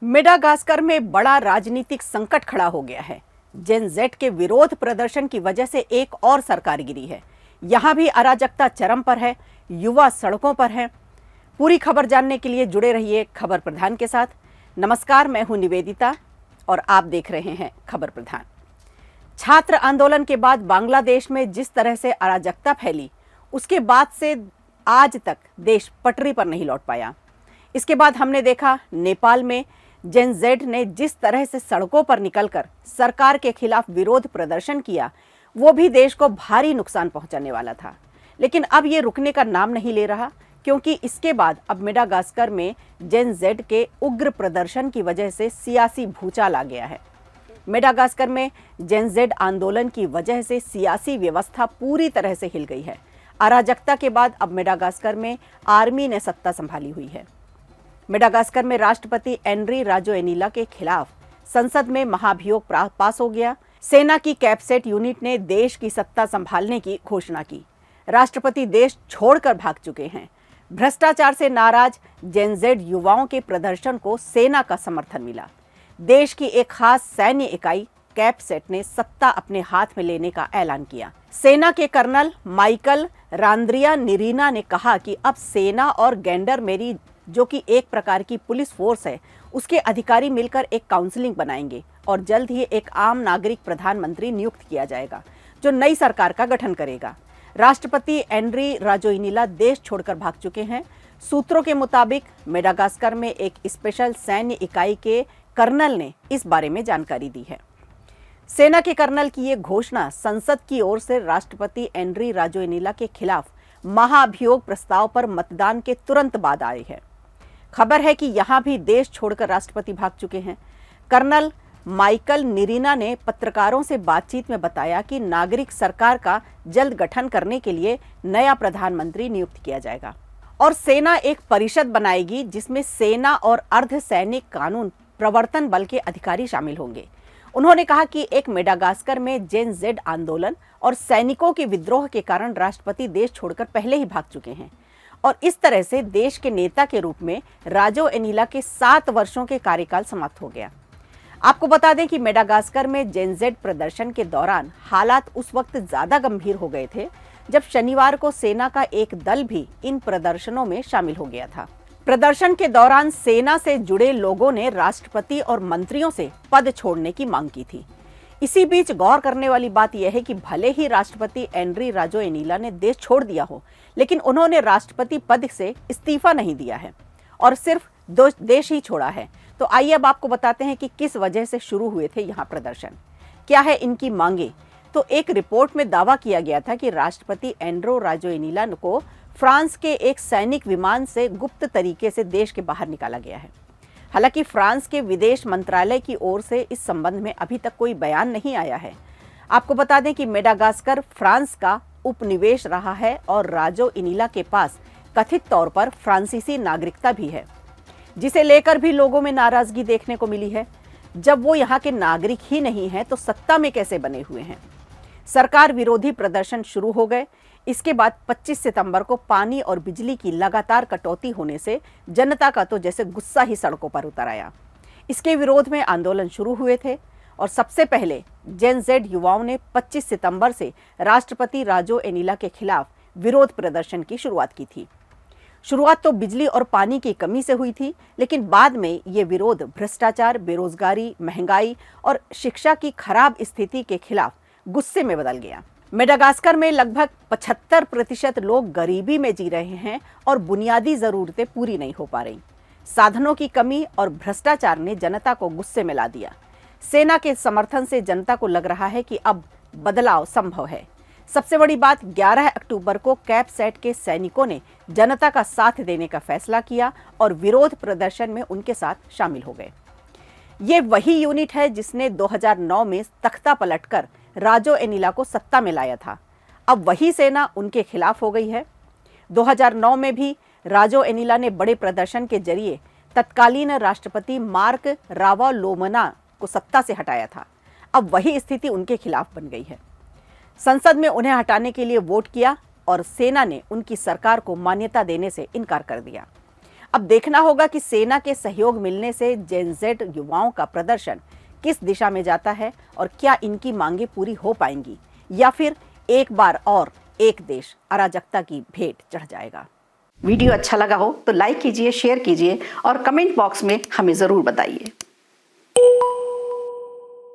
Madagascar में बड़ा राजनीतिक संकट खड़ा हो गया है। जेन जेड के विरोध प्रदर्शन की वजह से एक और सरकार गिरी है। यहां भी अराजकता चरम पर है, युवा सड़कों पर हैं। पूरी खबर जानने के लिए जुड़े रहिए खबर प्रधान के साथ। नमस्कार, मैं हूं निवेदिता और आप देख रहे हैं खबर प्रधान। छात्र आंदोलन के बाद बांग्लादेश में जिस तरह से अराजकता फैली, उसके बाद से आज तक देश पटरी पर नहीं लौट पाया। इसके बाद हमने देखा नेपाल में जेन जेड ने जिस तरह से सड़कों पर निकलकर सरकार के खिलाफ विरोध प्रदर्शन किया, वो भी देश को भारी नुकसान पहुंचाने वाला था। लेकिन अब ये रुकने का नाम नहीं ले रहा, क्योंकि इसके बाद अब मेडागास्कर में जेन जेड के उग्र प्रदर्शन की वजह से सियासी भूचाल आ गया है। मेडागास्कर में जेन जेड आंदोलन की वजह से सियासी व्यवस्था पूरी तरह से हिल गई है। अराजकता के बाद अब मेडागास्कर में आर्मी ने सत्ता संभाली हुई है। मेडागास्कर में राष्ट्रपति एनरी राजोएनिला के खिलाफ संसद में महाभियोग पास हो गया। सेना की कैपसेट यूनिट ने देश की सत्ता संभालने की घोषणा की। राष्ट्रपति देश छोड़कर भाग चुके हैं। भ्रष्टाचार से नाराज जेन जेड युवाओं के प्रदर्शन को सेना का समर्थन मिला। देश की एक खास सैन्य इकाई कैपसेट ने सत्ता अपने हाथ में लेने का ऐलान किया। सेना के कर्नल माइकल रांद्रिया निरीना ने कहा कि अब सेना और गैंडरमेरी, जो कि एक प्रकार की पुलिस फोर्स है, उसके अधिकारी मिलकर एक काउंसिलिंग बनाएंगे और जल्द ही एक आम नागरिक प्रधानमंत्री नियुक्त किया जाएगा, जो नई सरकार का गठन करेगा। राष्ट्रपति एनरी राजोइनिला देश छोड़कर भाग चुके हैं। सूत्रों के मुताबिक मेडागास्कर में एक स्पेशल सैन्य इकाई के कर्नल ने इस बारे में जानकारी दी है। सेना के कर्नल की ये घोषणा संसद की ओर से राष्ट्रपति एनरी राजोइनिला के खिलाफ महाभियोग प्रस्ताव पर मतदान के तुरंत बाद आई है। खबर है कि यहां भी देश छोड़कर राष्ट्रपति भाग चुके हैं। कर्नल माइकल निरीना ने पत्रकारों से बातचीत में बताया कि नागरिक सरकार का जल्द गठन करने के लिए नया प्रधानमंत्री नियुक्त किया जाएगा और सेना एक परिषद बनाएगी, जिसमें सेना और अर्धसैनिक कानून प्रवर्तन बल के अधिकारी शामिल होंगे। उन्होंने कहा कि एक मेडागास्कर में जेन जेड आंदोलन और सैनिकों के विद्रोह के कारण राष्ट्रपति देश छोड़कर पहले ही भाग चुके हैं और इस तरह से देश के नेता के रूप में राजोएनिला के 7 वर्षों के कार्यकाल समाप्त हो गया। आपको बता दें कि मेडागास्कर में जेन जेड प्रदर्शन के दौरान हालात उस वक्त ज्यादा गंभीर हो गए थे जब शनिवार को सेना का एक दल भी इन प्रदर्शनों में शामिल हो गया था। प्रदर्शन के दौरान सेना से जुड़े लोगों ने राष्ट्रपति और मंत्रियों से पद छोड़ने की मांग की थी। इसी बीच गौर करने वाली बात यह है कि भले ही राष्ट्रपति एनरी राजोएनिला ने देश छोड़ दिया हो, लेकिन उन्होंने राष्ट्रपति पद से इस्तीफा नहीं दिया है और सिर्फ देश ही छोड़ा है। तो आइए अब आपको बताते हैं कि किस वजह से शुरू हुए थे यहाँ प्रदर्शन, क्या है इनकी मांगे। तो एक रिपोर्ट में दावा किया गया था कि राष्ट्रपति एनरो राजोएनिला को फ्रांस के एक सैनिक विमान से गुप्त तरीके से देश के बाहर निकाला गया है। हालांकि फ्रांस के विदेश मंत्रालय की ओर से इस संबंध में अभी तक कोई बयान नहीं आया है। आपको बता दें कि मेडागास्कर फ्रांस का उपनिवेश रहा है और राजोइनिला के पास कथित तौर पर फ्रांसीसी नागरिकता भी है, जिसे लेकर भी लोगों में नाराजगी देखने को मिली है। जब वो यहाँ के नागरिक ही नहीं हैं, तो सत्ता में कैसे बने हुए हैं। सरकार विरोधी प्रदर्शन शुरू हो गए। इसके बाद 25 सितंबर को पानी और बिजली की लगातार कटौती होने से जनता का तो जैसे गुस्सा ही सड़कों पर उतर आया। इसके विरोध में आंदोलन शुरू हुए थे और सबसे पहले जेन जेड युवाओं ने 25 सितंबर से राष्ट्रपति राजोएनिला के खिलाफ विरोध प्रदर्शन की शुरुआत की थी। शुरुआत तो बिजली और पानी की कमी से हुई थी, लेकिन बाद में ये विरोध भ्रष्टाचार, बेरोजगारी, महंगाई और शिक्षा की खराब स्थिति के खिलाफ गुस्से में बदल गया। मेडागास्कर में लगभग 75% लोग गरीबी में जी रहे हैं और बुनियादी जरूरतें पूरी नहीं हो पा रही। साधनों की कमी और भ्रष्टाचार ने जनता को गुस्से में ला दिया। सेना के समर्थन से जनता को लग रहा है कि अब बदलाव संभव है। सबसे बड़ी बात, 11 अक्टूबर को कैपसेट के सैनिकों ने जनता का साथ देने का फैसला किया और विरोध प्रदर्शन में उनके साथ शामिल हो गए। ये वही यूनिट है जिसने 2009 में तख्ता पलटकर राजोएनिला को सत्ता में लाया था। अब वही सेना उनके खिलाफ हो गई है। 2009 में भी राजोएनिला ने बड़े प्रदर्शन के जरिए तत्कालीन राष्ट्रपति मार्क रावालोमना को सत्ता से हटाया था। अब वही स्थिति उनके खिलाफ बन गई है। संसद में उन्हें हटाने के लिए वोट किया और सेना ने उनकी सरकार को मान्यता देने से इनकार कर दिया। अब देखना होगा कि सेना के सहयोग मिलने से जेन ज़ेड युवाओं का प्रदर्शन किस दिशा में जाता है और क्या इनकी मांगे पूरी हो पाएंगी या फिर एक बार और एक देश अराजकता की भेंट चढ़ जाएगा। वीडियो अच्छा लगा हो तो लाइक कीजिए, शेयर कीजिए और कमेंट बॉक्स में हमें ज़रूर बताइए।